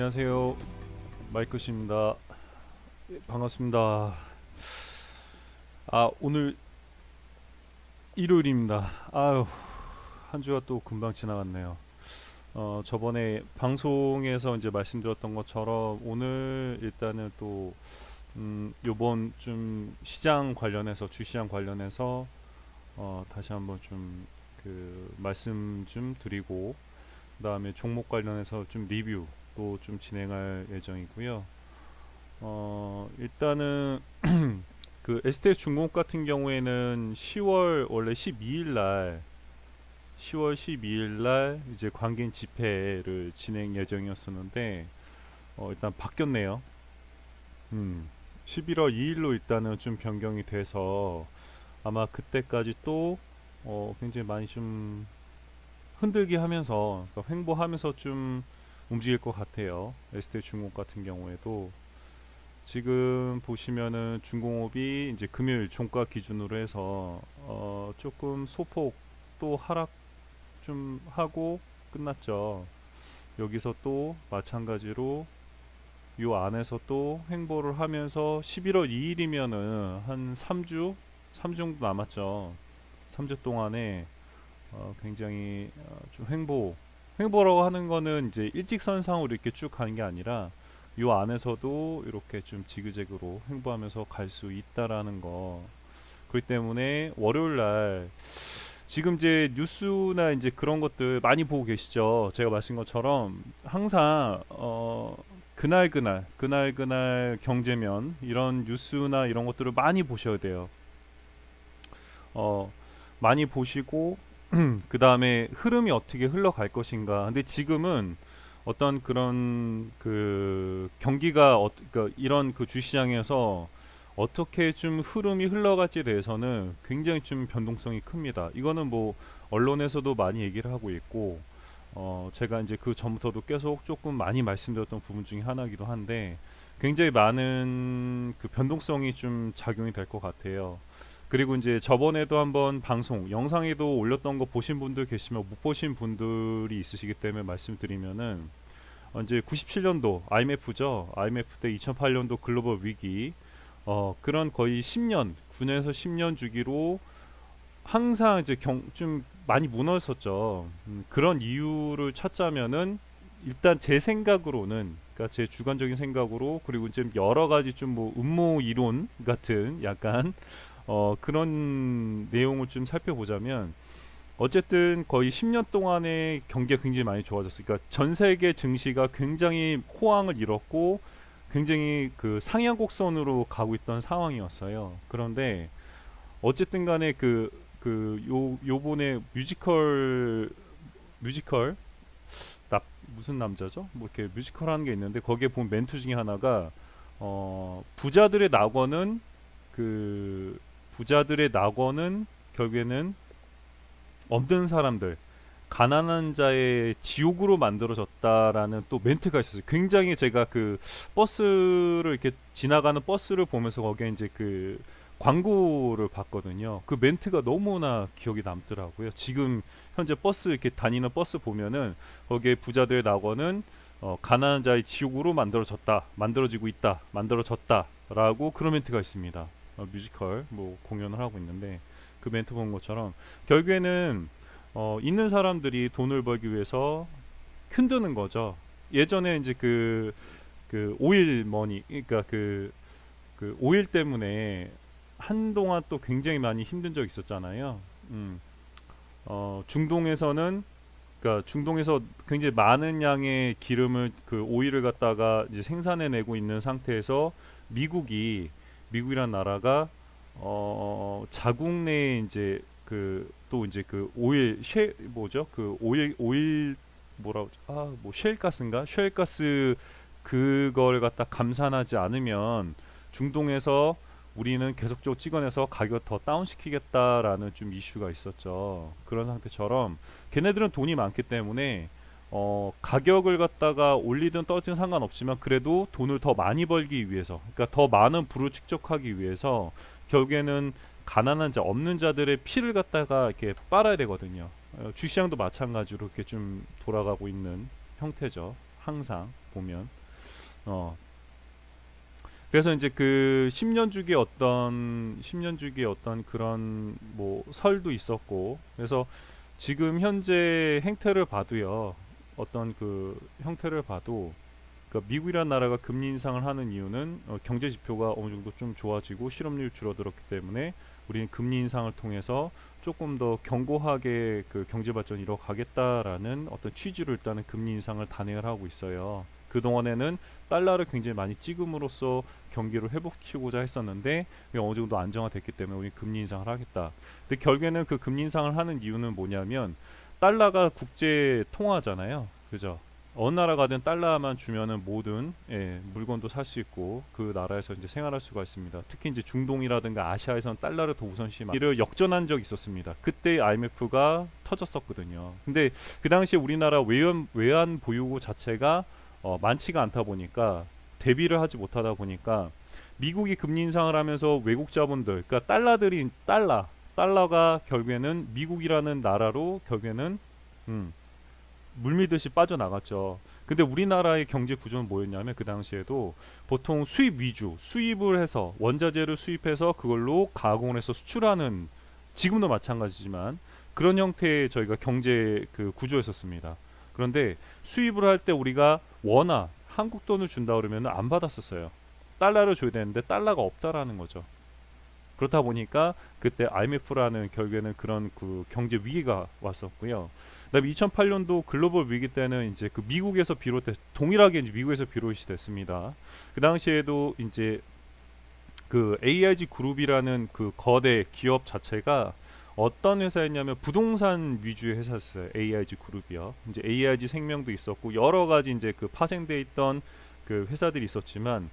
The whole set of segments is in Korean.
안녕하세요. 마이크입니다. 반갑습니다. 오늘 일요일입니다. 한 주가 또 금방 지나갔네요. 저번에 방송에서 이제 말씀드렸던 것처럼 오늘 일단은 또 요번 좀 시장 관련해서 주시장 관련해서 다시 한번 좀 그 말씀 좀 드리고, 그다음에 종목 관련해서 좀 리뷰 또 좀 진행할 예정이고요. 일단은 그 STS 중공업 같은 경우에는 10월 원래 10월 12일 날 이제 관계인 집회를 진행 예정이었었는데 일단 바뀌었네요. 11월 2일로 일단은 좀 변경이 돼서 아마 그때까지 또 굉장히 많이 좀 흔들기 하면서, 그러니까 횡보하면서 좀 움직일 것 같아요. ST 중공업 같은 경우에도 지금 보시면은 중공업이 이제 금요일 종가 기준으로 해서 조금 소폭 또 하락 좀 하고 끝났죠. 여기서 또 마찬가지로 요 안에서 또 횡보를 하면서 11월 2일이면은 한 3주 정도 남았죠. 3주 동안에 굉장히 좀 횡보라고 하는 거는 이제 일직선상으로 이렇게 쭉 가는 게 아니라 요 안에서도 이렇게 좀 지그재그로 횡보하면서 갈 수 있다라는 거. 그렇기 때문에 월요일 날 지금 이제 뉴스나 이제 그런 것들 많이 보고 계시죠. 제가 말씀인 것처럼 항상 그날 경제면 이런 뉴스나 이런 것들을 많이 보셔야 돼요. 어, 많이 보시고 그 다음에 흐름이 어떻게 흘러갈 것인가. 근데 지금은 어떤 그런 그 경기가 그러니까 이런 그 주시장에서 어떻게 좀 흐름이 흘러갈지에 대해서는 굉장히 좀 변동성이 큽니다. 이거는 뭐 언론에서도 많이 얘기를 하고 있고, 제가 이제 그 전부터도 계속 조금 많이 말씀드렸던 부분 중에 하나이기도 한데, 굉장히 많은 그 변동성이 좀 작용이 될 것 같아요. 그리고 이제 저번에도 한번 방송 영상에도 올렸던 거 보신 분들 계시면 못 보신 분들이 있으시기 때문에 말씀드리면은, 이제 97년도 IMF죠. IMF 때 2008년도 글로벌 위기, 그런 거의 10년, 9년에서 10년 주기로 항상 이제 좀 많이 무너졌었죠. 그런 이유를 찾자면은 일단 제 생각으로는, 그러니까 제 주관적인 생각으로, 그리고 이제 여러 가지 좀 뭐 음모 이론 같은 약간 그런 내용을 좀 살펴보자면, 어쨌든 거의 10년 동안의 경기가 굉장히 많이 좋아졌어요. 그러니까 전 세계 증시가 굉장히 호황을 잃었고 굉장히 그 상향 곡선으로 가고 있던 상황이었어요. 그런데 어쨌든 간에 요번에 뮤지컬 나 무슨 남자죠? 뭐 이렇게 뮤지컬 하는 게 있는데, 거기에 본 멘트 중에 하나가 부자들의 낙원은 그 부자들의 낙원은 결국에는 없는 사람들, 가난한 자의 지옥으로 만들어졌다라는 또 멘트가 있었어요. 굉장히 제가 그 버스를 이렇게 지나가는 버스를 보면서 거기에 이제 그 광고를 봤거든요. 그 멘트가 너무나 기억이 남더라고요. 지금 현재 버스 이렇게 다니는 버스 보면은 거기에 부자들의 낙원은 가난한 자의 지옥으로 만들어지고 있다, 만들어졌다라고 그런 멘트가 있습니다. 뮤지컬 뭐 공연을 하고 있는데 그 멘트 본 것처럼 결국에는 있는 사람들이 돈을 벌기 위해서 흔드는 거죠. 예전에 이제 그 오일 머니, 그러니까 그 오일 때문에 한동안 또 굉장히 많이 힘든 적 있었잖아요. 중동에서는, 그러니까 중동에서 굉장히 많은 양의 기름을, 그 오일을 갖다가 이제 생산해내고 있는 상태에서 미국이란 나라가 자국 내에 이제 그 또 이제 그 오일 뭐죠? 그 오일 뭐라고, 뭐 셰일가스인가? 셰일가스, 그걸 갖다 감산하지 않으면 중동에서 우리는 계속적으로 찍어내서 가격 더 다운시키겠다라는 좀 이슈가 있었죠. 그런 상태처럼 걔네들은 돈이 많기 때문에 가격을 갖다가 올리든 떨어지든 상관없지만 그래도 돈을 더 많이 벌기 위해서, 그러니까 더 많은 부를 축적하기 위해서 결국에는 가난한 자, 없는 자들의 피를 갖다가 이렇게 빨아야 되거든요. 주시장도 마찬가지로 이렇게 좀 돌아가고 있는 형태죠. 항상 보면. 어. 그래서 이제 그 10년 주기 어떤 10년 주기 어떤 그런 뭐 설도 있었고 그래서 지금 현재 행태를 봐도요. 어떤 그 형태를 봐도 그러니까 미국이라는 나라가 금리 인상을 하는 이유는 경제 지표가 어느 정도 좀 좋아지고 실업률이 줄어들었기 때문에 우리는 금리 인상을 통해서 조금 더 견고하게 그 경제 발전이 이뤄가겠다라는 어떤 취지로 일단은 금리 인상을 단행을 하고 있어요. 그동안에는 달러를 굉장히 많이 찍음으로써 경기를 회복시키고자 했었는데 그게 어느 정도 안정화됐기 때문에 우리 금리 인상을 하겠다. 근데 결국에는 그 금리 인상을 하는 이유는 뭐냐면 달러가 국제 통화잖아요. 그죠? 어느 나라 가든 달러만 주면은 모든 물건도 살 수 있고 그 나라에서 이제 생활할 수가 있습니다. 특히 이제 중동이라든가 아시아에서는 달러를 더 우선시 이를 역전한 적이 있었습니다. 그때 IMF가 터졌었거든요. 근데 그 당시에 우리나라 외환 보유고 자체가 많지가 않다 보니까 대비를 하지 못하다 보니까 미국이 금리 인상을 하면서 외국 자본들, 그러니까 달러가 결국에는 미국이라는 나라로 결국에는 물밀듯이 빠져나갔죠. 근데 우리나라의 경제 구조는 뭐였냐면 그 당시에도 보통 수입 위주, 수입을 해서 원자재를 수입해서 그걸로 가공을 해서 수출하는 지금도 마찬가지지만 그런 형태의 저희가 경제 그 구조였었습니다. 그런데 수입을 할 때 우리가 원화, 한국 돈을 준다 그러면 안 받았었어요. 달러를 줘야 되는데 달러가 없다라는 거죠. 그렇다 보니까 그때 IMF라는 결국에는 그런 그 경제 위기가 왔었고요. 그다음에 2008년도 글로벌 위기 때는 이제 그 미국에서 비롯돼 동일하게 이제 미국에서 비롯이 됐습니다. 그 당시에도 이제 그 AIG 그룹이라는 그 거대 기업 자체가 어떤 회사였냐면 부동산 위주의 회사였어요. AIG 그룹이요. 이제 AIG 생명도 있었고 여러 가지 이제 그 파생돼 있던 그 회사들이 있었지만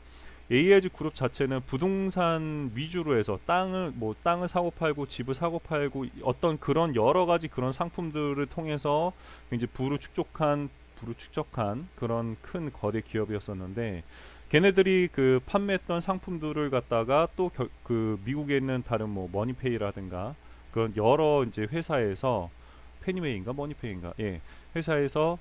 AIG 그룹 자체는 부동산 위주로 해서 땅을 사고 팔고 집을 사고 팔고 어떤 그런 여러 가지 그런 상품들을 통해서 이제 부를 축적한 그런 큰 거대 기업이었었는데 걔네들이 그 판매했던 상품들을 갖다가 또 그 미국에 있는 다른 뭐 머니페이라든가 그런 여러 이제 회사에서 페니웨이인가 머니페이인가 회사에서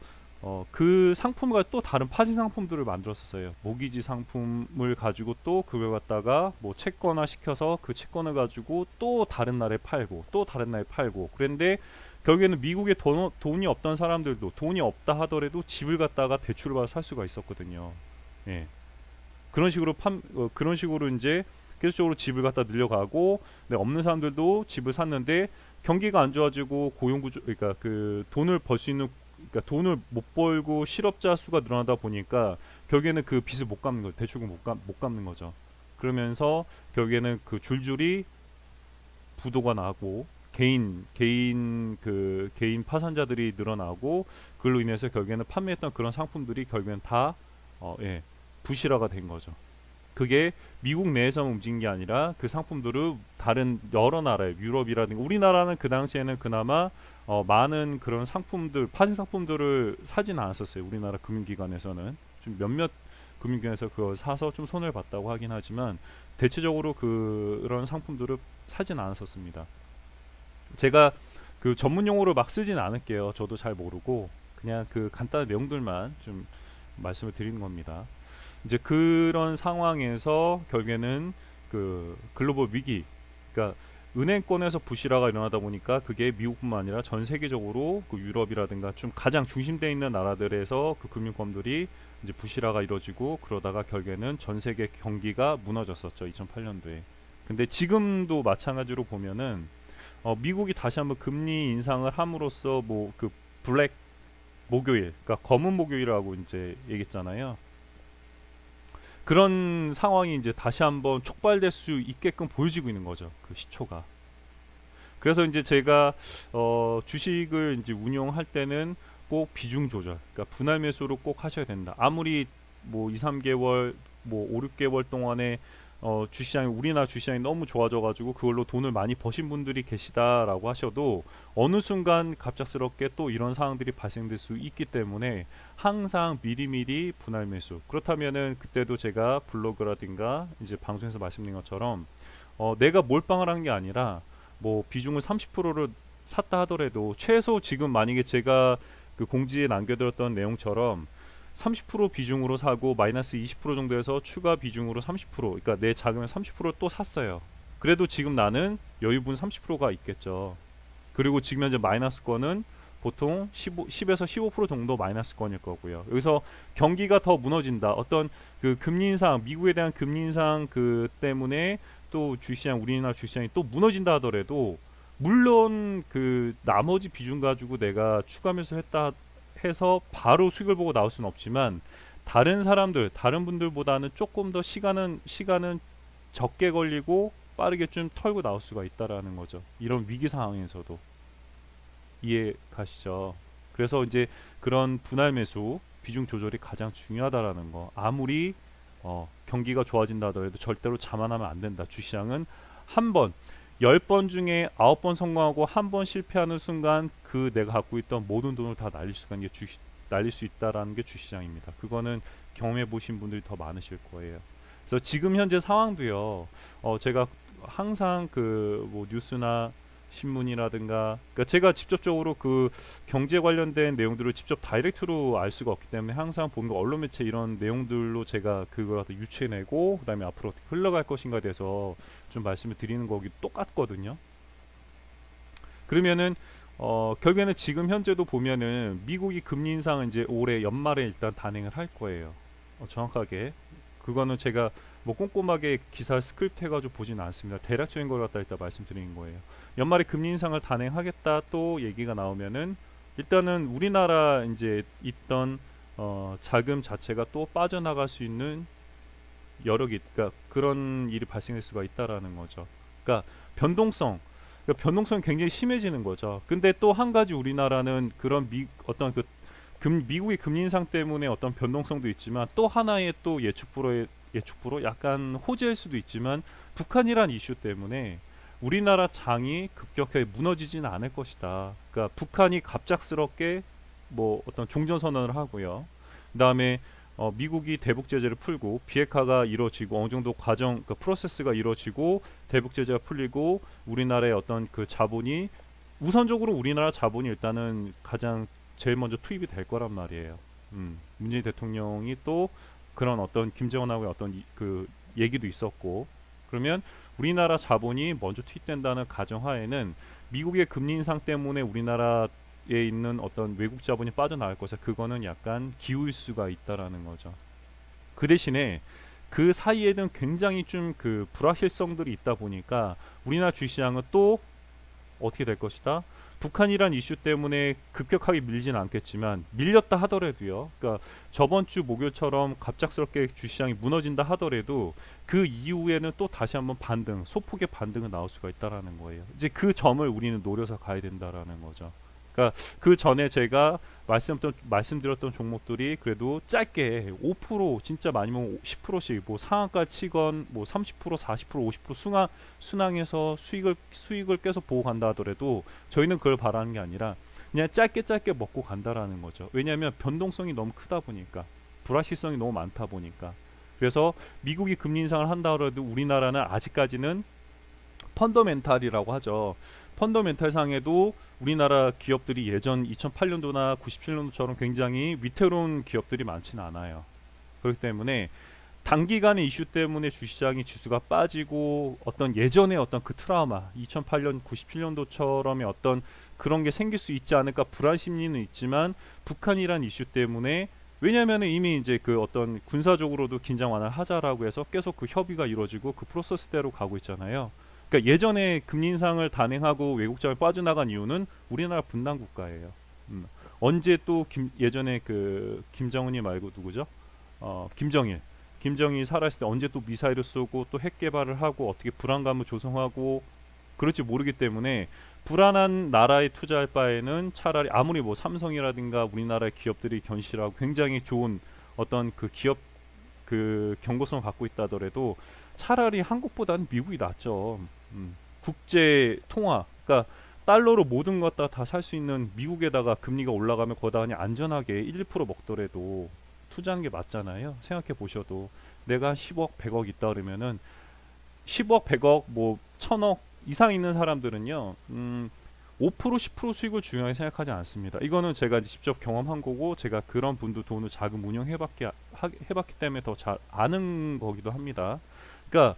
그 상품과 또 다른 파생 상품들을 만들었었어요. 모기지 상품을 가지고 또 그걸 갖다가 뭐 채권화 시켜서 그 채권을 가지고 또 다른 나라에 팔고 또 다른 나라에 팔고 그런데 결국에는 미국에 돈이 없던 사람들도 돈이 없다 하더라도 집을 갖다가 대출을 받아 살 수가 있었거든요. 예. 그런 식으로 이제 계속적으로 집을 갖다 늘려가고 없는 사람들도 집을 샀는데 경기가 안 좋아지고 고용구조 그러니까 그 돈을 벌 수 있는 그러니까 돈을 못 벌고 실업자 수가 늘어나다 보니까 결국에는 그 빚을 못 갚는 거죠. 대출금 못 갚는 거죠. 그러면서 결국에는 그 줄줄이 부도가 나고 개인 파산자들이 늘어나고 그걸로 인해서 결국에는 판매했던 그런 상품들이 결국엔 다 부실화가 된 거죠. 그게 미국 내에서만 움직인 게 아니라 그 상품들을 다른 여러 나라에 유럽이라든가 우리나라는 그 당시에는 그나마 많은 그런 상품들 파생 상품들을 사진 않았었어요. 우리나라 금융기관에서는 좀 몇몇 금융기관에서 그걸 사서 좀 손해를 봤다고 하긴 하지만 대체적으로 그런 상품들을 사진 않았었습니다. 제가 그 전문 용어를 막 쓰진 않을게요. 저도 잘 모르고 그냥 그 간단한 내용들만 좀 말씀을 드리는 겁니다. 이제 그런 상황에서 결국에는 그 글로벌 위기, 그러니까 은행권에서 부실화가 일어나다 보니까 그게 미국뿐만 아니라 전 세계적으로 그 유럽이라든가 좀 가장 중심되어 있는 나라들에서 그 금융권들이 이제 부실화가 이루어지고 그러다가 결국에는 전 세계 경기가 무너졌었죠. 2008년도에. 근데 지금도 마찬가지로 보면은 미국이 다시 한번 금리 인상을 함으로써 뭐 그 블랙 목요일, 그러니까 검은 목요일이라고 이제 얘기했잖아요. 그런 상황이 이제 다시 한번 촉발될 수 있게끔 보여지고 있는 거죠. 그 시초가. 그래서 이제 제가 주식을 이제 운용할 때는 꼭 비중 조절, 그러니까 분할 매수로 꼭 하셔야 된다. 아무리 뭐 2, 3개월, 뭐 5, 6개월 동안에 주시장이 우리나라 주시장이 너무 좋아져가지고 그걸로 돈을 많이 버신 분들이 계시다라고 하셔도 어느 순간 갑작스럽게 또 이런 상황들이 발생될 수 있기 때문에 항상 미리미리 분할 매수. 그렇다면은 그때도 제가 블로그라든가 이제 방송에서 말씀드린 것처럼 내가 몰빵을 한 게 아니라 뭐 비중을 30%를 샀다 하더라도 최소 지금 만약에 제가 그 공지에 남겨드렸던 내용처럼 30% 비중으로 사고 마이너스 20% 정도에서 추가 비중으로 30%, 그러니까 내 자금의 30%또 샀어요. 그래도 지금 나는 여유분 30%가 있겠죠. 그리고 지금 현재 마이너스권은 보통 10에서 15% 정도 마이너스권일 거고요. 여기서 경기가 더 무너진다. 어떤 그 금리 인상, 미국에 대한 금리 인상 그 때문에 또 주시장, 우리나라 주시장이 또 무너진다 하더라도 물론 그 나머지 비중 가지고 내가 추가 매수했다 해서 바로 수익을 보고 나올 수는 없지만 다른 사람들, 다른 분들보다는 조금 더 시간은 적게 걸리고 빠르게 좀 털고 나올 수가 있다라는 거죠. 이런 위기 상황에서도 이해 가시죠? 그래서 이제 그런 분할 매수 비중 조절이 가장 중요하다라는 거. 아무리 경기가 좋아진다 하더라도 절대로 자만하면 안 된다. 주시장은 한 번, 10번 중에 9번 성공하고 한 번 실패하는 순간 그 내가 갖고 있던 모든 돈을 다 날릴 수 있다라는 게 주시장입니다. 그거는 경험해 보신 분들이 더 많으실 거예요. 그래서 지금 현재 상황도요. 제가 항상 그 뭐 뉴스나 신문이라든가, 그러니까 제가 직접적으로 그 경제 관련된 내용들을 직접 다이렉트로 알 수가 없기 때문에 항상 보는 언론 매체 이런 내용들로 제가 그걸 갖다 유추해내고 그다음에 앞으로 어떻게 흘러갈 것인가에 대해서 좀 말씀을 드리는 거기 똑같거든요. 그러면은 결국에는 지금 현재도 보면은 미국이 금리 인상은 이제 올해 연말에 일단 단행을 할 거예요. 정확하게 그거는 제가 뭐 꼼꼼하게 기사 스크립트 해가지고 보진 않습니다. 대략적인 걸 갖다 일단 말씀드리는 거예요. 연말에 금리 인상을 단행하겠다 또 얘기가 나오면은 일단은 우리나라 이제 있던 자금 자체가 또 빠져나갈 수 있는 여력이, 그러니까 그런 일이 발생할 수가 있다라는 거죠. 그러니까 변동성이 굉장히 심해지는 거죠. 근데 또 한 가지 우리나라는 그런 어떤 미국의 금리 인상 때문에 어떤 변동성도 있지만 또 하나의 또 예측불허 약간 호재일 수도 있지만 북한이란 이슈 때문에 우리나라 장이 급격하게 무너지지는 않을 것이다. 그러니까 북한이 갑작스럽게 뭐 어떤 종전선언을 하고요. 그다음에 미국이 대북 제재를 풀고 비핵화가 이루어지고 어느 정도 과정, 그 프로세스가 이루어지고 대북 제재가 풀리고 우리나라의 어떤 그 자본이 우선적으로 우리나라 자본이 일단은 가장 제일 먼저 투입이 될 거란 말이에요. 문재인 대통령이 또 그런 어떤 김정은하고의 어떤 그 얘기도 있었고, 그러면 우리나라 자본이 먼저 투입된다는 가정하에는 미국의 금리 인상 때문에 우리나라에 있는 어떤 외국 자본이 빠져나갈 것에 그거는 약간 기울 수가 있다라는 거죠. 그 대신에 그 사이에는 굉장히 좀 그 불확실성들이 있다 보니까 우리나라 주시장은 또 어떻게 될 것이다. 북한이란 이슈 때문에 급격하게 밀지는 않겠지만 밀렸다 하더라도요. 그러니까 저번 주 목요일처럼 갑작스럽게 주시장이 무너진다 하더라도 그 이후에는 또 다시 한번 소폭의 반등은 나올 수가 있다라는 거예요. 이제 그 점을 우리는 노려서 가야 된다라는 거죠. 그러니까 그 전에 제가 말씀드렸던 종목들이 그래도 짧게 5% 진짜 많이 먹으면 10%씩 뭐 상한가 치건 뭐 30% 40% 50% 순항해서 수익을 계속 보고 간다 하더라도 저희는 그걸 바라는 게 아니라 그냥 짧게 먹고 간다라는 거죠. 왜냐하면 변동성이 너무 크다 보니까, 불확실성이 너무 많다 보니까. 그래서 미국이 금리 인상을 한다 하더라도 우리나라는 아직까지는 펀더멘탈이라고 하죠. 펀더멘탈 상에도 우리나라 기업들이 예전 2008년도나 97년도처럼 굉장히 위태로운 기업들이 많지는 않아요. 그렇기 때문에 단기간의 이슈 때문에 주시장이 지수가 빠지고 어떤 예전의 어떤 그 트라우마 2008년 97년도처럼의 어떤 그런 게 생길 수 있지 않을까 불안 심리는 있지만 북한이란 이슈 때문에, 왜냐하면 이미 이제 그 어떤 군사적으로도 긴장 완화를 하자라고 해서 계속 그 협의가 이루어지고 그 프로세스대로 가고 있잖아요. 그러니까 예전에 금리 인상을 단행하고 외국자를 빠져나간 이유는 우리나라 분단 국가예요. 언제 또 예전에 그 김정은이 말고 누구죠? 김정일 살아있을 때 언제 또 미사일을 쏘고 또 핵 개발을 하고 어떻게 불안감을 조성하고 그럴지 모르기 때문에 불안한 나라에 투자할 바에는 차라리 아무리 뭐 삼성이라든가 우리나라의 기업들이 견실하고 굉장히 좋은 어떤 그 기업 그 경고성을 갖고 있다 하더라도 차라리 한국보다는 미국이 낫죠. 국제 통화, 그러니까 달러로 모든 것 다 살 수 있는 미국에다가 금리가 올라가면 거기다 그냥 안전하게 1~2% 먹더라도 투자하는 게 맞잖아요. 생각해 보셔도 내가 10억, 100억 있다 그러면은 10억, 100억, 뭐 1000억 이상 있는 사람들은요, 5% 10% 수익을 중요하게 생각하지 않습니다. 이거는 제가 직접 경험한 거고 제가 그런 분도 돈을 자금 해봤기 때문에 더 잘 아는 거기도 합니다. 그러니까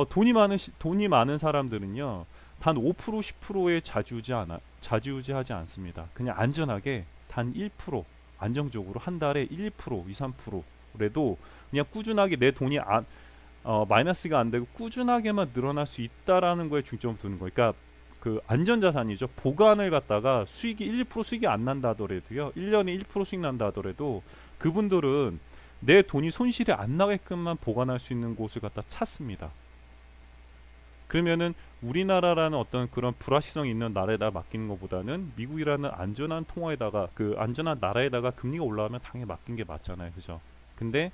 돈이 많은 사람들은요 단 5% 10%에 좌지우지하지 않습니다. 그냥 안전하게 단 1% 안정적으로 한 달에 1, 2%, 2, 3%래도 그냥 꾸준하게 내 돈이 마이너스가 안 되고 꾸준하게만 늘어날 수 있다라는 거에 중점을 두는 거예요. 그러니까 그 안전자산이죠. 보관을 갖다가 수익이 1, 2% 수익이 안 난다 하더라도요. 1년에 1% 수익 난다 하더라도 그분들은 내 돈이 손실이 안 나게끔만 보관할 수 있는 곳을 갖다 찾습니다. 그러면은 우리나라라는 어떤 그런 불확실성이 있는 나라에다 맡기는 것보다는 미국이라는 안전한 통화에다가 그 안전한 나라에다가 금리가 올라가면 당연히 맡긴 게 맞잖아요. 그죠? 근데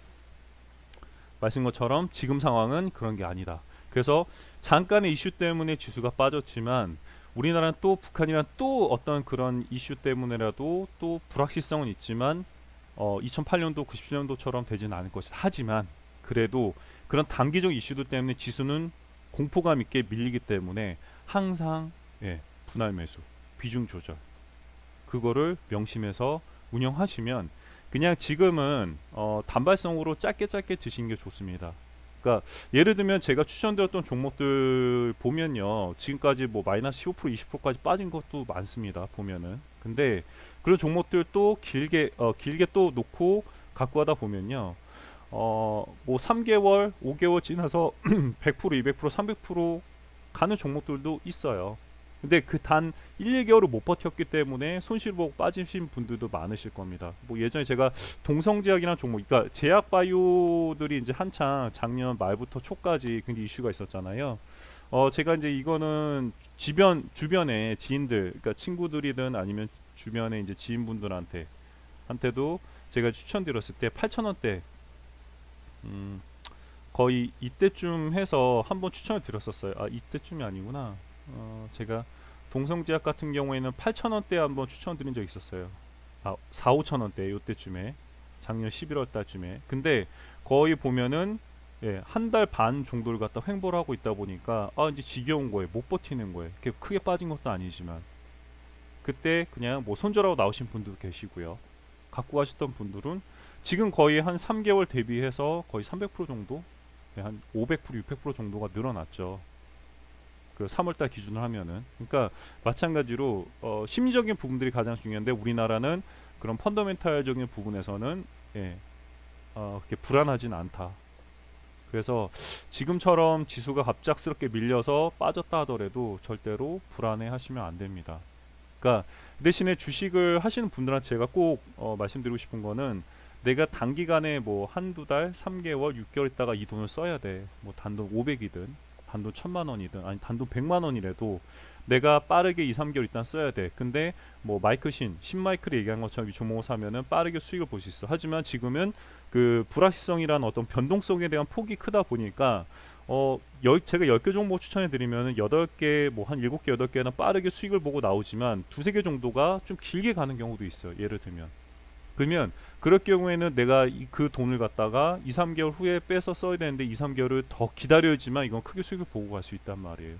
말씀 것처럼 지금 상황은 그런 게 아니다. 그래서 잠깐의 이슈 때문에 지수가 빠졌지만 우리나라는 또 북한이란 또 어떤 그런 이슈 때문에라도 또 불확실성은 있지만 2008년도 97년도처럼 되지는 않을 것이다. 하지만 그래도 그런 단기적 이슈들 때문에 지수는 공포감 있게 밀리기 때문에 항상 분할 매수, 비중 조절 그거를 명심해서 운영하시면 그냥 지금은 단발성으로 짧게 드시는 게 좋습니다. 그러니까 예를 들면 제가 추천드렸던 종목들 보면요 지금까지 뭐 마이너스 15% 20%까지 빠진 것도 많습니다 보면은. 근데 그런 종목들 또 길게 또 놓고 갖고 가다 보면요 뭐 3개월 5개월 지나서 100% 200% 300% 가는 종목들도 있어요. 근데 그 단 1, 2개월을 못 버텼기 때문에 손실 보고 빠지신 분들도 많으실 겁니다. 뭐 예전에 제가 동성제약이라는 종목, 그러니까 제약 바이오들이 이제 한창 작년 말부터 초까지 굉장히 이슈가 있었잖아요. 제가 이제 이거는 주변에 지인들, 그러니까 친구들이든 아니면 주변에 이제 지인분들한테도 제가 추천드렸을 때 8,000원대 거의 이때쯤 해서 한번 추천을 드렸었어요. 아 이때쯤이 아니구나. 제가 동성제약 같은 경우에는 8,000원대 한번 추천드린 적 있었어요. 4, 5,000원대 요때쯤에 작년 11월 달쯤에. 근데 거의 보면은 한 달 반 정도를 갖다 횡보를 하고 있다 보니까 이제 지겨운 거예요. 못 버티는 거예요. 이렇게 크게 빠진 것도 아니지만 그때 그냥 뭐 손절하고 나오신 분들도 계시고요. 갖고 가셨던 분들은 지금 거의 한 3개월 대비해서 거의 300% 정도, 한 500%, 600% 정도가 늘어났죠. 그 3월달 기준으로 하면은. 그러니까 마찬가지로 심리적인 부분들이 가장 중요한데 우리나라는 그런 펀더멘탈적인 부분에서는 그렇게 불안하진 않다. 그래서 지금처럼 지수가 갑작스럽게 밀려서 빠졌다 하더라도 절대로 불안해 하시면 안 됩니다. 그러니까 그 대신에 주식을 하시는 분들한테 제가 꼭 말씀드리고 싶은 거는 내가 단기간에 뭐 한두 달, 3개월, 6개월 있다가 이 돈을 써야 돼. 뭐 단돈 500이든 단돈 1,000만 원이든 아니 단돈 100만 원이라도 내가 빠르게 2, 3개월 일단 써야 돼. 근데 뭐 신마이클이 얘기한 것처럼 이 종목을 사면은 빠르게 수익을 볼 수 있어. 하지만 지금은 그 불확실성이라는 어떤 변동성에 대한 폭이 크다 보니까 제가 10개 종목 추천해 드리면은 8개 뭐 한 7개 8개는 빠르게 수익을 보고 나오지만 두세 개 정도가 좀 길게 가는 경우도 있어요. 예를 들면 그러면 그럴 경우에는 내가 그 돈을 갖다가 2, 3개월 후에 빼서 써야 되는데 2, 3개월을 더 기다려야지만 이건 크게 수익을 보고 갈 수 있단 말이에요.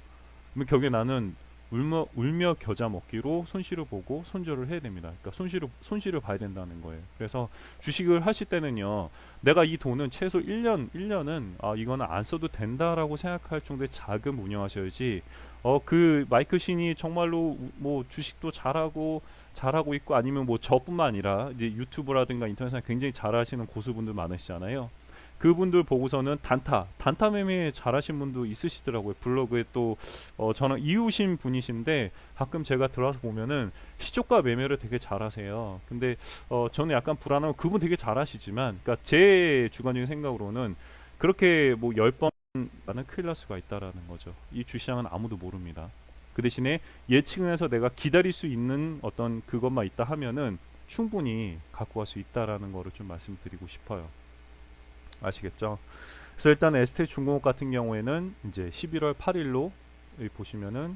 그러면 결국에 나는 울며 겨자 먹기로 손실을 보고 손절을 해야 됩니다. 그러니까 손실을 봐야 된다는 거예요. 그래서 주식을 하실 때는요, 내가 이 돈은 최소 1년은 이거는 안 써도 된다라고 생각할 정도의 자금 운영하셔야지. 그 마이클 신이 정말로 뭐 주식도 잘하고 있고 아니면 뭐 저뿐만 아니라 이제 유튜브라든가 인터넷상 굉장히 잘하시는 고수분들 많으시잖아요. 그분들 보고서는 단타 매매 잘하신 분도 있으시더라고요. 블로그에 또 저는 이웃인 분이신데 가끔 제가 들어와서 보면은 시초가 매매를 되게 잘하세요. 근데 저는 약간 불안하고 그분 되게 잘하시지만, 그러니까 제 주관적인 생각으로는 그렇게 뭐 10번 나는 큰일 날 수가 있다라는 거죠. 이 주시장은 아무도 모릅니다. 그 대신에 예측을 해서 내가 기다릴 수 있는 어떤 그것만 있다 하면은 충분히 갖고 갈 수 있다라는 거를 좀 말씀드리고 싶어요. 아시겠죠? 그래서 일단 ST중공업 같은 경우에는 이제 11월 8일로 보시면은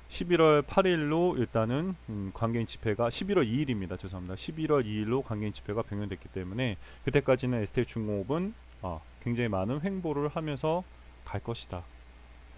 11월 8일로 일단은 관계인 집회가 11월 2일입니다. 죄송합니다. 11월 2일로 관계인 집회가 변경됐기 때문에 그때까지는 ST중공업은 굉장히 많은 횡보를 하면서 갈 것이다.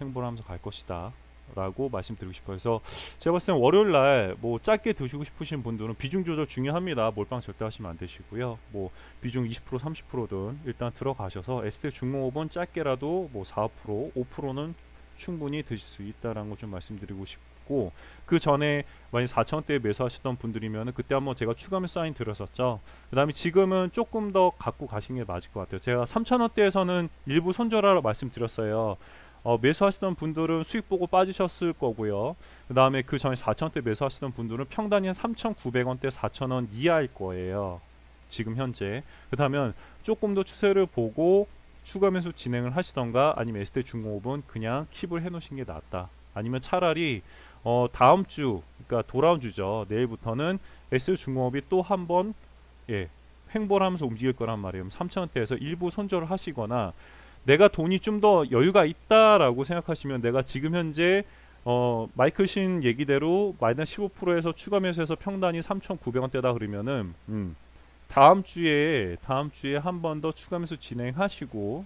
횡보를 하면서 갈 것이다. 라고 말씀드리고 싶어요. 그래서 제가 봤을 땐 월요일 날 뭐 짧게 드시고 싶으신 분들은 비중 조절 중요합니다. 몰빵 절대 하시면 안 되시고요. 뭐 비중 20% 30%든 일단 들어가셔서 ST 중공업은 짧게라도 뭐 4% 5%는 충분히 드실 수 있다라는 거 좀 말씀드리고 싶고, 그 전에 만약 4천원대에 매수하시던 분들이면 그때 한번 제가 추가 매수 사인 드렸었죠. 그 다음에 지금은 조금 더 갖고 가시는 게 맞을 것 같아요. 제가 3천원대에서는 일부 손절하라고 말씀드렸어요. 매수하시던 분들은 수익 보고 빠지셨을 거고요. 그 다음에 그 전에 4천원대 매수하시던 분들은 평단이 한 3,900원대 4천원 이하일 거예요. 지금 현재. 그렇다면 조금 더 추세를 보고 추가 매수 진행을 하시던가, 아니면 ST 중공업은 그냥 킵을 해놓으신 게 낫다. 아니면 차라리 다음 주, 그러니까 돌아온 주죠. 내일부터는 ST 중공업이 또 한번 횡보를 하면서 움직일 거란 말이에요. 3천원대에서 일부 손절을 하시거나, 내가 돈이 좀 더 여유가 있다라고 생각하시면 내가 지금 현재 마이클 신 얘기대로 마이너스 15%에서 추가 매수해서 평단이 3,900원대다 그러면은 다음 주에 한 번 더 추가 매수 진행하시고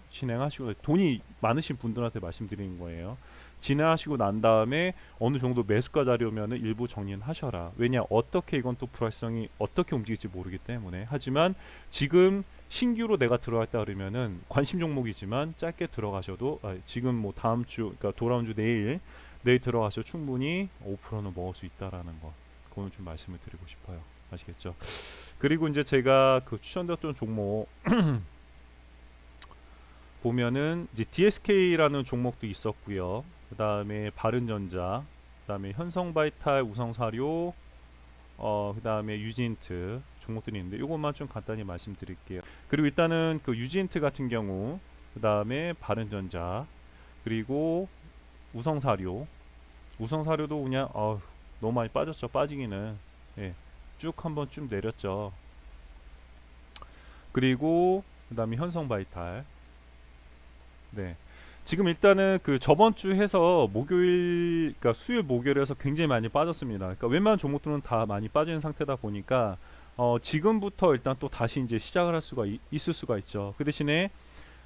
돈이 많으신 분들한테 말씀드리는 거예요. 진행하시고 난 다음에 어느 정도 매수가 자리오면은 일부 정리는 하셔라. 왜냐, 어떻게 이건 또 불확실성이 어떻게 움직일지 모르기 때문에. 하지만 지금 신규로 내가 들어갔다 그러면은 관심 종목이지만 짧게 들어가셔도 지금 뭐 다음 주, 그러니까 돌아온 주 내일 들어가서 충분히 5%는 먹을 수 있다라는 거, 그거는 좀 말씀을 드리고 싶어요. 아시겠죠? 그리고 이제 제가 그 추천드렸던 종목 보면은 이제 DSK라는 종목도 있었고요. 그 다음에 바른전자, 그 다음에 현성바이탈, 우성사료, 그 다음에 유진트 종목들이 있는데 이것만 좀 간단히 말씀드릴게요. 그리고 일단은 그 유진트 같은 경우, 그 다음에 바른전자, 그리고 우성사료도 그냥 너무 많이 빠졌죠. 빠지기는 쭉 한번 쭉 내렸죠. 그리고 그 다음에 현성바이탈. 지금 일단은 그 저번 주 해서 목요일, 그러니까 수요일 목요일에서 굉장히 많이 빠졌습니다. 그러니까 웬만한 종목들은 다 많이 빠지는 상태다 보니까 지금부터 일단 또 다시 이제 시작을 할 수가 있을 수가 있죠. 그 대신에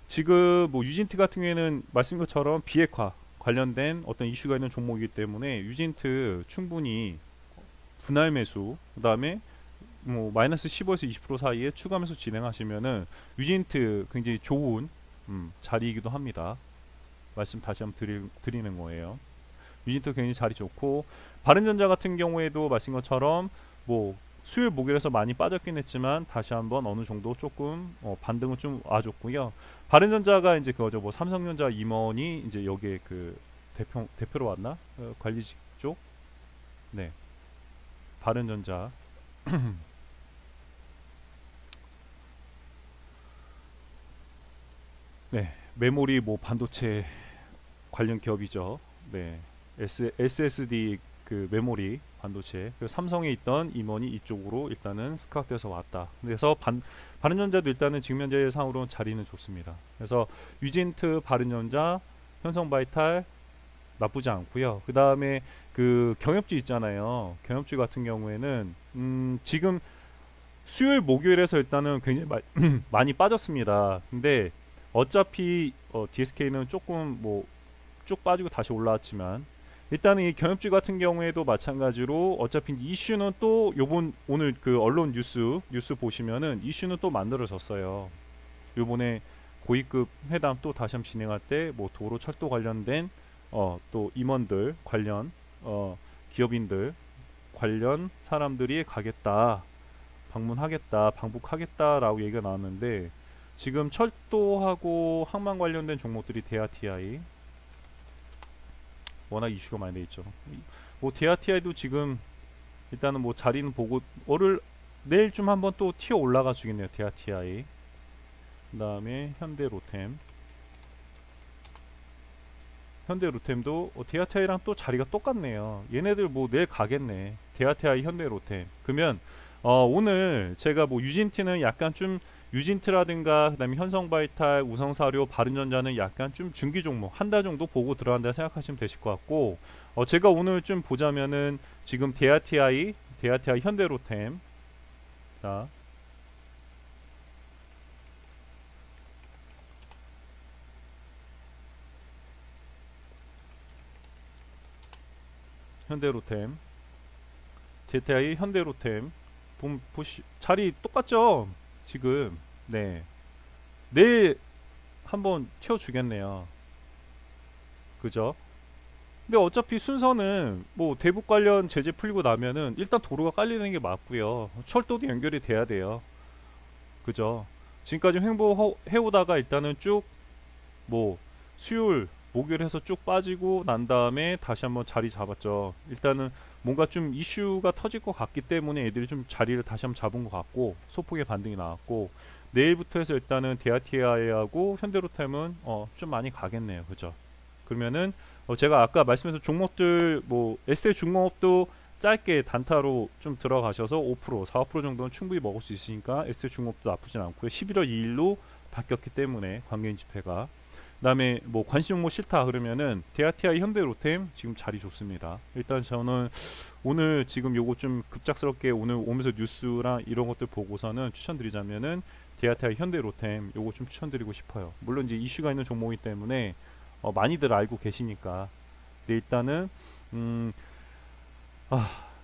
지금 뭐 유진트 같은 경우에는 말씀인 것처럼 비핵화 관련된 어떤 이슈가 있는 종목이기 때문에 유진트 충분히 분할 매수, 그 다음에 뭐 마이너스 15에서 20% 사이에 추가 매수 진행하시면은 유진트 굉장히 좋은 자리이기도 합니다. 말씀 다시 한번 드리는 거예요. 유진트 굉장히 자리 좋고, 바른전자 같은 경우에도 말씀인 것처럼 뭐 수요일 목요일에서 많이 빠졌긴 했지만 다시 한번 어느 정도 조금 반등은 좀 와줬고요. 바른전자가 이제 그거죠. 뭐 삼성전자 임원이 이제 여기에 그 대표로 왔나? 관리직 쪽. 네. 바른전자. 네. 메모리 뭐 반도체 관련 기업이죠. 네. SSD 그 메모리 반도체. 그래서 삼성에 있던 임원이 이쪽으로 일단은 스카우트돼서 왔다. 그래서 바른전자도 일단은 지금 현재 상으로는 자리는 좋습니다. 그래서 유진트, 바른전자, 현성바이탈 나쁘지 않고요. 그 다음에 그 경협주 있잖아요. 경협주 같은 경우에는 지금 수요일 목요일에서 일단은 굉장히 많이 빠졌습니다. 근데 어차피 DSK는 조금 뭐 쭉 빠지고 다시 올라왔지만, 일단은 이 경협주 같은 경우에도 마찬가지로 어차피 이슈는 또 요번 오늘 그 언론 뉴스 보시면은 이슈는 또 만들어졌어요. 요번에 고위급 회담 또 다시 한번 진행할 때 뭐 도로 철도 관련된 또 임원들 관련 기업인들 관련 사람들이 가겠다, 방문하겠다, 방북하겠다라고 얘기가 나왔는데, 지금 철도하고 항만 관련된 종목들이 대하TI 워낙 이슈가 많이 돼 있죠. 뭐 대하TI도 지금 일단은 뭐 자리는 보고 내일쯤 한번 또 튀어 올라가 주겠네요. 대하TI. 그 다음에 현대로템도 대하TI랑 또 자리가 똑같네요. 얘네들 뭐 내일 가겠네. 대하TI, 현대로템. 그러면 오늘 제가 뭐 유진트는 약간 좀 유진트라든가 그다음에 현성바이탈, 우성사료, 바른전자는 약간 좀 중기 종목 한 달 정도 보고 들어간다 생각하시면 되실 것 같고, 제가 오늘 좀 보자면은 지금 대하TI, 현대로템, 자 현대로템, DTI 현대로템 보시 자리 똑같죠? 지금. 네. 내일 한번 튀어주겠네요. 그죠? 근데 어차피 순서는 뭐 대북 관련 제재 풀리고 나면은 일단 도로가 깔리는 게 맞고요. 철도도 연결이 돼야 돼요. 그죠? 지금까지 해오다가 일단은 쭉 뭐 수요일 목요일 해서 쭉 빠지고 난 다음에 다시 한번 자리 잡았죠. 일단은 뭔가 좀 이슈가 터질 것 같기 때문에 애들이 좀 자리를 다시 한번 잡은 것 같고 소폭의 반등이 나왔고 내일부터 해서 일단은 데아티아하고 현대로템은 좀 많이 가겠네요. 그죠? 그러면은 제가 아까 말씀드린 종목들 뭐 에스테 중공업도 짧게 단타로 좀 들어가셔서 5%, 4% 정도는 충분히 먹을 수 있으니까 에스테 중공업도 나쁘진 않고요. 11월 2일로 바뀌었기 때문에 관계인 집회가 그다음에 뭐 관심 종목 싫다 그러면은 데아티아 현대로템 지금 자리 좋습니다. 일단 저는 오늘 지금 요거 좀 급작스럽게 오늘 오면서 뉴스랑 이런 것들 보고서는 추천드리자면은 데아티아 현대로템 요거 좀 추천드리고 싶어요. 물론 이제 이슈가 있는 종목이기 때문에 많이들 알고 계시니까. 근데 일단은 음,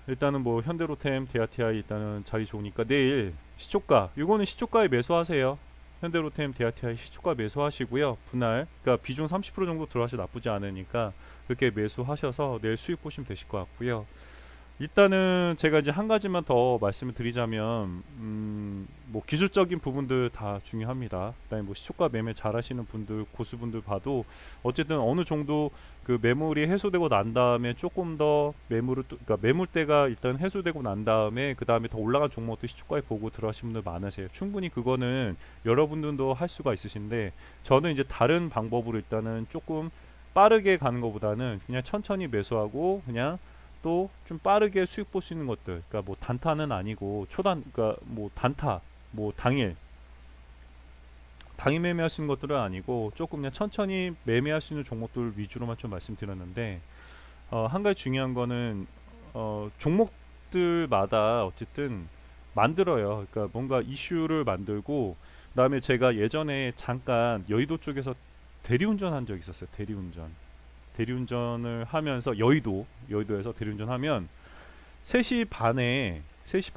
일단은 뭐 현대로템, 데아티아 일단은 자리 좋으니까 내일 시초가 요거는 시초가에 매수하세요. 현대로템, 데아티아 시초가 매수하시고요. 분할 그러니까 비중 30% 정도 들어가셔도 나쁘지 않으니까 그렇게 매수하셔서 내일 수익 보시면 되실 것 같고요. 일단은 제가 이제 한 가지만 더 말씀을 드리자면 뭐 기술적인 부분들 다 중요합니다. 그다음에 뭐 시초가 매매 잘하시는 분들 고수분들 봐도 어쨌든 어느 정도 그 매물이 해소되고 난 다음에 조금 더 매물을 그러니까 매물대가 일단 해소되고 난 다음에 그 다음에 더 올라간 종목도 시초가에 보고 들어가시는 분들 많으세요. 충분히 그거는 여러분들도 할 수가 있으신데 저는 이제 다른 방법으로 일단은 조금 빠르게 가는 것보다는 그냥 천천히 매수하고 그냥 또 좀 빠르게 수익 볼 수 있는 것들 그러니까 뭐 단타는 아니고 초단 그러니까 뭐 단타 뭐 당일 매매할 수 있는 것들은 아니고 조금 그냥 천천히 매매할 수 있는 종목들 위주로만 좀 말씀드렸는데 한 가지 중요한 거는 종목들마다 어쨌든 만들어요. 그러니까 뭔가 이슈를 만들고 그다음에 제가 예전에 잠깐 여의도 쪽에서 대리운전 한 적 있었어요. 대리운전을 하면서 여의도에서 대리운전 하면 3시 반에 3시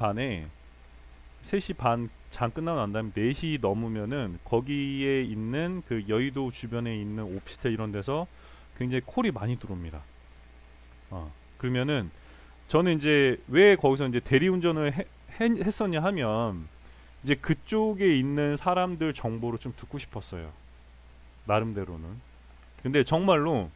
반 장 끝나고 난 다음에 4시 넘으면은 거기에 있는 그 여의도 주변에 있는 오피스텔 이런 데서 굉장히 콜이 많이 들어옵니다. 그러면은 저는 이제 왜 거기서 이제 대리운전을 했었냐 하면 이제 그쪽에 있는 사람들 정보를 좀 듣고 싶었어요. 나름대로는. 근데 정말로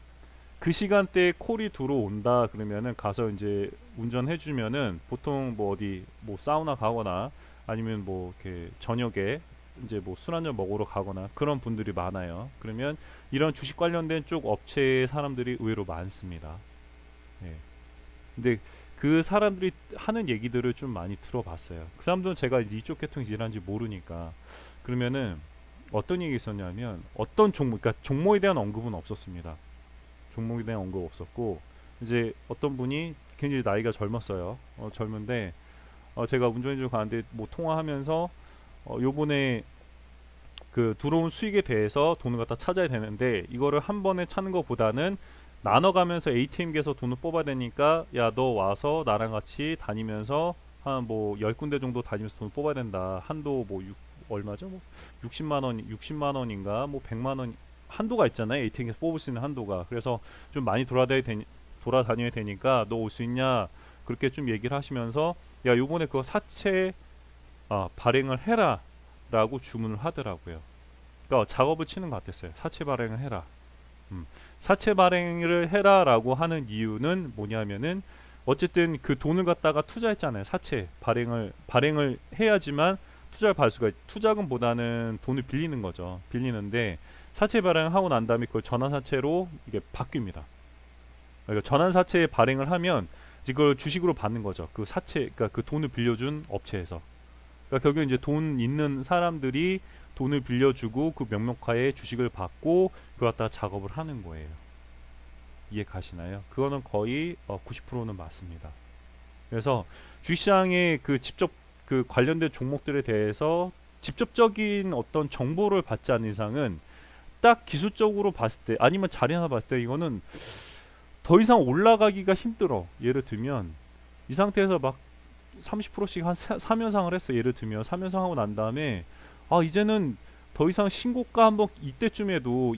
그 시간대에 콜이 들어온다 그러면은 가서 이제 운전해주면은 보통 뭐 어디 뭐 사우나 가거나 아니면 뭐 이렇게 저녁에 이제 뭐 술 한잔 먹으러 가거나 그런 분들이 많아요. 그러면 이런 주식 관련된 쪽 업체 사람들이 의외로 많습니다. 예. 근데 그 사람들이 하는 얘기들을 좀 많이 들어봤어요. 그 사람들은 제가 이쪽 계통 일하는지 모르니까 그러면은 어떤 얘기 있었냐면 어떤 종목, 그러니까 종목에 대한 언급은 없었습니다. 종목에 대한 언급 없었고 이제 어떤 분이 굉장히 나이가 젊었어요. 젊은데 제가 운전해주러 가는데 뭐 통화하면서 요번에 그 들어온 수익에 대해서 돈을 갖다 찾아야 되는데 이거를 한 번에 찾는 것보다는 나눠가면서 ATM기에서 돈을 뽑아야 되니까 야 너 와서 나랑 같이 다니면서 한 뭐 10군데 정도 다니면서 돈을 뽑아야 된다. 한도 뭐 얼마죠? 뭐 60만 원인가 뭐 100만 원 한도가 있잖아요. ATM에서 뽑을 수 있는 한도가. 그래서 좀 많이 돌아다녀야 되니까 너 올 수 있냐? 그렇게 좀 얘기를 하시면서 야 요번에 그거 사채 발행을 해라 라고 주문을 하더라고요. 그러니까 작업을 치는 것 같았어요. 사채 발행을 해라. 사채 발행을 해라 라고 하는 이유는 뭐냐면은 어쨌든 그 돈을 갖다가 투자했잖아요. 사채 발행을 해야지만 투자를 받을 수가 투자금보다는 돈을 빌리는 거죠. 빌리는데 사채 발행하고 난 다음에 그걸 전환사채로 이게 바뀝니다. 그러니까 전환사채 발행을 하면 이걸 주식으로 받는 거죠. 그 사채, 그러니까 그 돈을 빌려준 업체에서. 그러니까 결국 이제 돈 있는 사람들이 돈을 빌려주고 그 명목하에 주식을 받고 그걸 갖다가 작업을 하는 거예요. 이해 가시나요? 그거는 거의 90%는 맞습니다. 그래서 주식시장의 그 직접 그 관련된 종목들에 대해서 직접적인 어떤 정보를 받지 않는 이상은 딱 기술적으로 봤을 때 아니면 자리 하나 봤을 때 이거는 더 이상 올라가기가 힘들어. 예를 들면 이 상태에서 막 30%씩 한 3연상을 했어. 예를 들면 3연상 하고 난 다음에 아 이제는 더 이상 신고가 한번 이때쯤에도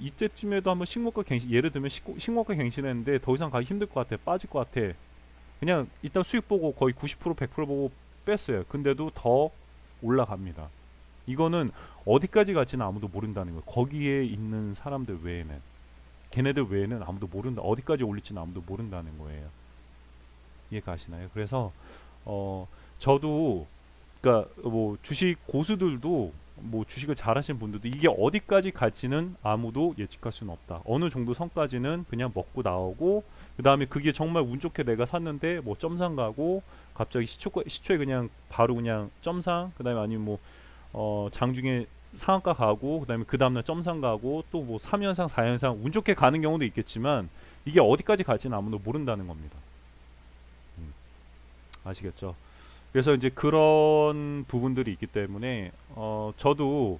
한번 신고가 갱신, 예를 들면 신고가 갱신했는데 더 이상 가기 힘들 것 같아. 빠질 것 같아. 그냥 일단 수익 보고 거의 90% 100% 보고 뺐어요. 근데도 더 올라갑니다. 이거는 어디까지 갈지는 아무도 모른다는 거예요. 거기에 있는 사람들 외에는, 걔네들 외에는 아무도 모른다. 어디까지 올릴지는 아무도 모른다는 거예요. 이해가시나요? 그래서 저도 그러니까 뭐 주식 고수들도 뭐 주식을 잘하시는 분들도 이게 어디까지 갈지는 아무도 예측할 수는 없다. 어느 정도 선까지는 그냥 먹고 나오고 그 다음에 그게 정말 운 좋게 내가 샀는데 뭐 점상 가고 갑자기 시초에 그냥 바로 그냥 점상 그 다음에 아니면 뭐 장중에 상한가 가고 그 다음에 그 다음날 점상 가고 또 뭐 3연상 4연상 운 좋게 가는 경우도 있겠지만 이게 어디까지 갈지는 아무도 모른다는 겁니다. 아시겠죠? 그래서 이제 그런 부분들이 있기 때문에 저도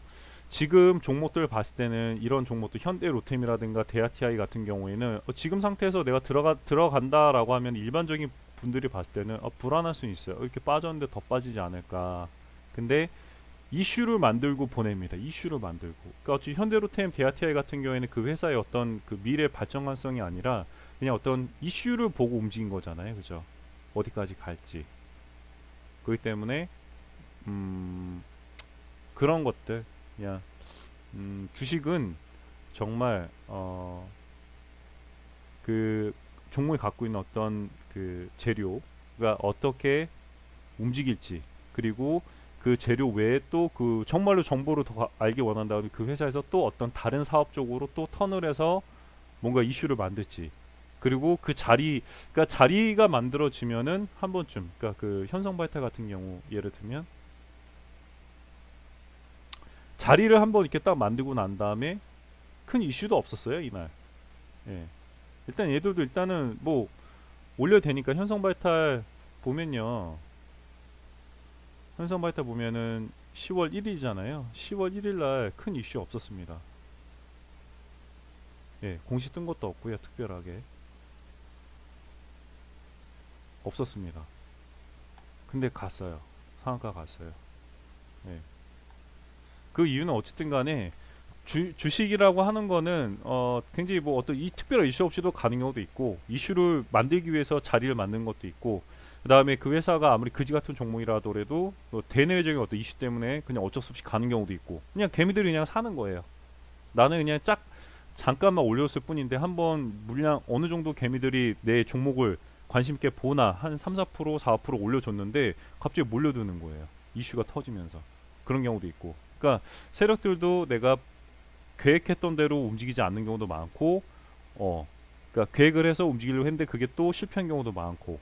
지금 종목들 봤을 때는 이런 종목도 현대 로템이라든가 데아티아이 같은 경우에는 지금 상태에서 내가 들어간다라고 하면 일반적인 분들이 봤을 때는 불안할 수 있어요. 이렇게 빠졌는데 더 빠지지 않을까. 근데 이슈를 만들고 보냅니다. 이슈를 만들고. 그러니까 어찌 현대로템, 데아티아이 같은 경우에는 그 회사의 어떤 그 미래 발전 가능성이 아니라 그냥 어떤 이슈를 보고 움직인 거잖아요. 그죠? 어디까지 갈지. 그렇기 때문에 그런 것들 그냥 주식은 정말 그 종목이 갖고 있는 어떤 그 재료가 어떻게 움직일지 그리고 그 재료 외에 또 그 정말로 정보를 더 알기 원한다면 그 회사에서 또 어떤 다른 사업 쪽으로 또 턴을 해서 뭔가 이슈를 만들지 그리고 그 그러니까 자리가 만들어지면은 한 번쯤, 그러니까 그 현성바이탈 같은 경우 예를 들면 자리를 한번 이렇게 딱 만들고 난 다음에 큰 이슈도 없었어요 이날. 예. 일단 얘들도 일단은 뭐 올려도 되니까 현성바이탈 보면요, 현성바이탈 보면은 10월 1일이잖아요. 10월 1일 날 큰 이슈 없었습니다. 예, 공시 뜬 것도 없고요, 특별하게 없었습니다. 근데 갔어요. 상한가 갔어요. 예. 그 이유는 어쨌든 간에 주식이라고 하는 거는 굉장히 뭐 어떤 이 특별한 이슈 없이도 가는 경우도 있고 이슈를 만들기 위해서 자리를 만든 것도 있고 그 다음에 그 회사가 아무리 그지 같은 종목이라더라도 대내외적인 어떤 이슈 때문에 그냥 어쩔 수 없이 가는 경우도 있고 그냥 개미들이 그냥 사는 거예요. 나는 그냥 잠깐만 올렸을 뿐인데 한번 물량 어느 정도 개미들이 내 종목을 관심 있게 보나 한 3, 4% 4% 올려줬는데 갑자기 몰려드는 거예요. 이슈가 터지면서 그런 경우도 있고 그러니까 세력들도 내가 계획했던 대로 움직이지 않는 경우도 많고 그러니까 계획을 해서 움직이려고 했는데 그게 또 실패한 경우도 많고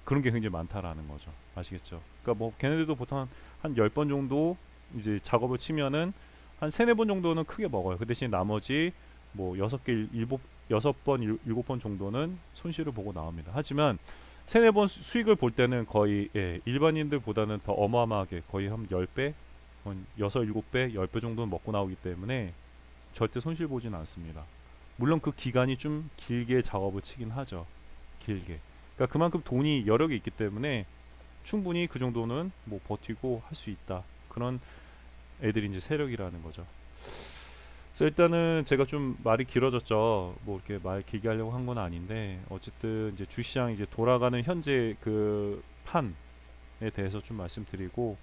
그런 게 굉장히 많다라는 거죠. 아시겠죠? 그러니까 뭐 걔네들도 보통 한 10번 정도 이제 작업을 치면은 한 3, 4번 정도는 크게 먹어요. 그 대신 나머지 뭐 6번, 7번 정도는 손실을 보고 나옵니다. 하지만 3, 4번 수익을 볼 때는 거의 일반인들보다는 더 어마어마하게 거의 한 10배, 한 6, 7배, 10배 정도는 먹고 나오기 때문에 절대 손실 보진 않습니다. 물론 그 기간이 좀 길게 작업을 치긴 하죠. 길게. 그러니까 그만큼 돈이 여력이 있기 때문에 충분히 그 정도는 뭐 버티고 할 수 있다. 그런 애들이 이제 세력이라는 거죠. 그래서 일단은 제가 좀 말이 길어졌죠. 뭐 이렇게 말 길게 하려고 한 건 아닌데 어쨌든 이제 주시장 이제 돌아가는 현재 그 판에 대해서 좀 말씀드리고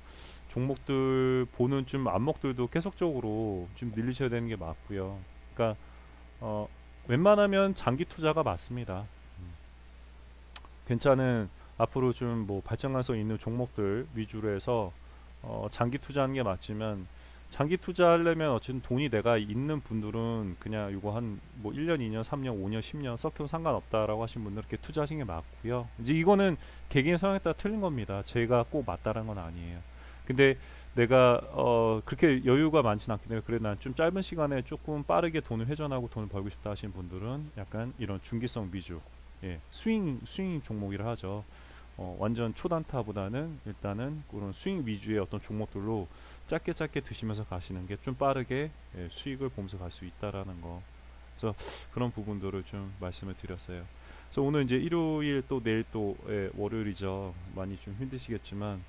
종목들 보는 좀 안목들도 계속적으로 좀 늘리셔야 되는 게 맞고요. 그러니까 웬만하면 장기 투자가 맞습니다. 괜찮은 앞으로 좀 뭐 발전 가능성 있는 종목들 위주로 해서 장기 투자하는 게 맞지만 장기 투자하려면 어쨌든 돈이 내가 있는 분들은 그냥 이거 한 뭐 1년, 2년, 3년, 5년, 10년 썩혀도 상관없다라고 하신 분들 이렇게 투자하시는 게 맞고요. 이제 이거는 개개인 성향에 따라 틀린 겁니다. 제가 꼭 맞다라는 건 아니에요. 근데 내가 그렇게 여유가 많진 않기 때문에 그래 난 좀 짧은 시간에 조금 빠르게 돈을 회전하고 돈을 벌고 싶다 하시는 분들은 약간 이런 중기성 위주 스윙 종목이라 하죠. 완전 초단타보다는 일단은 그런 스윙 위주의 어떤 종목들로 짧게 드시면서 가시는 게 좀 빠르게 수익을 보면서 갈 수 있다라는 거 그래서 그런 부분들을 좀 말씀을 드렸어요. 그래서 오늘 이제 일요일 또 내일 또 월요일이죠. 많이 좀 힘드시겠지만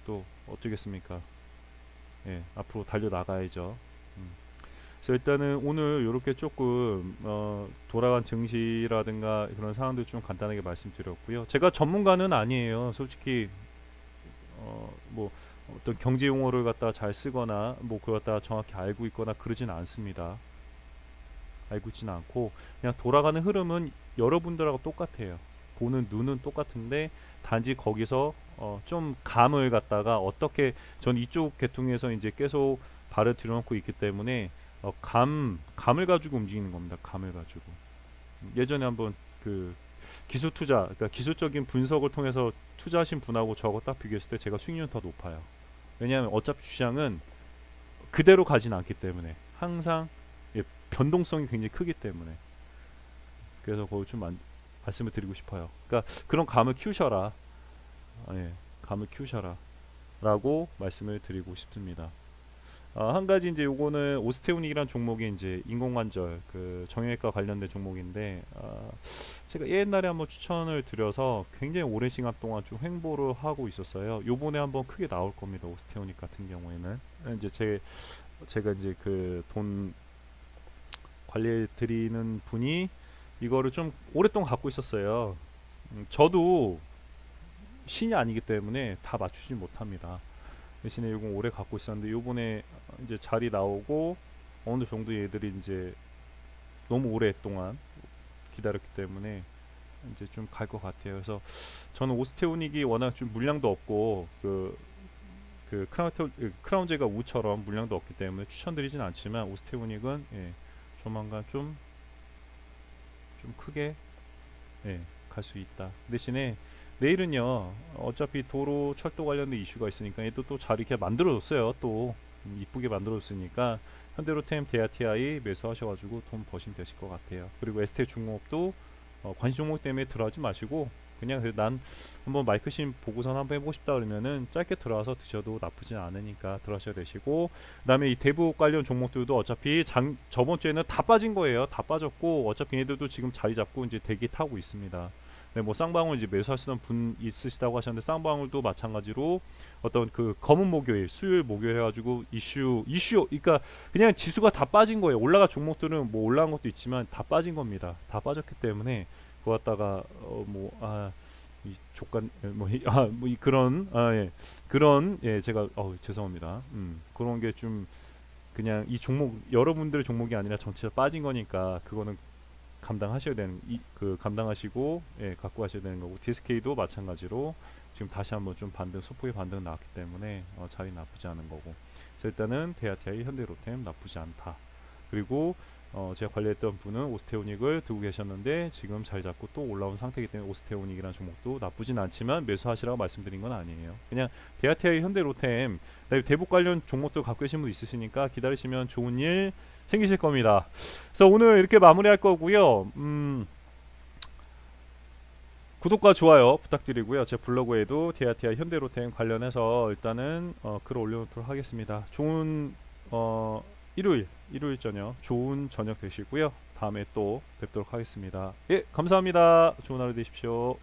또 어쩌겠습니까? 예, 앞으로 달려 나가야죠. 음. 그래서 일단은 오늘 이렇게 조금 돌아간 증시라든가 그런 상황들 좀 간단하게 말씀드렸고요. 제가 전문가는 아니에요. 솔직히 뭐 어떤 경제 용어를 갖다 잘 쓰거나 뭐 그걸 갖다 정확히 알고 있거나 그러진 않습니다. 알고 있지는 않고 그냥 돌아가는 흐름은 여러분들하고 똑같아요. 보는 눈은 똑같은데 단지 거기서 좀 감을 갖다가 어떻게 전 이쪽 계통에서 이제 계속 발을 들여놓고 있기 때문에 감을 가지고 움직이는 겁니다. 감을 가지고 예전에 한번 그 기술 투자 그러니까 기술적인 분석을 통해서 투자하신 분하고 저거 딱 비교했을 때 제가 수익률은 더 높아요. 왜냐하면 어차피 주식은 그대로 가진 않기 때문에 항상 변동성이 굉장히 크기 때문에 그래서 그걸 좀 말씀을 드리고 싶어요. 그러니까 그런 감을 키우셔라. 예, 감을 키우셔라. 라고 말씀을 드리고 싶습니다. 한 가지 이제 요거는 오스테오닉이란 종목이 이제 인공관절 그 정형외과 관련된 종목인데 제가 옛날에 한번 추천을 드려서 굉장히 오랜 시간 동안 좀 횡보를 하고 있었어요. 요번에 한번 크게 나올 겁니다. 오스테오닉 같은 경우에는 이제 제가 이제 그 돈 관리해 드리는 분이 이거를 좀 오랫동안 갖고 있었어요. 저도 신이 아니기 때문에 다 맞추지 못합니다. 대신에 이건 오래 갖고 있었는데 요번에 이제 자리 나오고 어느 정도 얘들이 이제 너무 오랫동안 기다렸기 때문에 이제 좀 갈 것 같아요. 그래서 저는 오스테오닉이 워낙 좀 물량도 없고 크라운제가 우처럼 물량도 없기 때문에 추천드리진 않지만 오스테오닉은 조만간 좀 크게 갈 수 있다. 대신에 내일은요 어차피 도로 철도 관련된 이슈가 있으니까 얘도 또 잘 이렇게 만들어줬어요. 또 이쁘게 만들어줬으니까 현대로템 대아티아이 매수하셔가지고 돈 버시면 되실 것 같아요. 그리고 ST중공업도 관심 종목 때문에 들어가지 마시고 그냥 난 한번 마이크심 보고선 한번 해보고 싶다 그러면은 짧게 들어와서 드셔도 나쁘지 않으니까 들어가셔야 되시고 그다음에 이 대북 관련 종목들도 어차피 저번 주에는 다 빠진 거예요. 다 빠졌고 어차피 얘들도 지금 자리 잡고 이제 대기 타고 있습니다. 네, 뭐 쌍방울 이제 매수하시는 분 있으시다고 하셨는데 쌍방울도 마찬가지로 어떤 그 검은 목요일, 수요일 목요일 해가지고 이슈, 그러니까 그냥 지수가 다 빠진 거예요. 올라간 종목들은 뭐 올라간 것도 있지만 다 빠진 겁니다. 다 빠졌기 때문에 그거 갖다가 이 조건 그런 그런 제가 죄송합니다. 그런 게 좀 그냥 이 종목 여러분들의 종목이 아니라 전체가 빠진 거니까 그거는 감당하셔야 되는 감당하시고 갖고 가셔야 되는 거고 DSK도 마찬가지로 지금 다시 한번 좀 소폭의 반등 나왔기 때문에 자리 나쁘지 않은 거고 그래서 일단은 대아티아이 현대로템 나쁘지 않다. 그리고 제가 관리했던 분은 오스테오닉을 두고 계셨는데 지금 자리 잡고 또 올라온 상태이기 때문에 오스테오닉이라는 종목도 나쁘진 않지만 매수하시라고 말씀드린 건 아니에요. 그냥 대아티아이 현대로템 대북 관련 종목도 갖고 계신 분 있으시니까 기다리시면 좋은 일 생기실 겁니다. 그래서 오늘 이렇게 마무리할 거고요. 구독과 좋아요 부탁드리고요. 제 블로그에도 디아티아 현대로템 관련해서 일단은 글을 올려놓도록 하겠습니다. 좋은 일요일 저녁 좋은 저녁 되시고요. 다음에 또 뵙도록 하겠습니다. 예, 감사합니다. 좋은 하루 되십시오.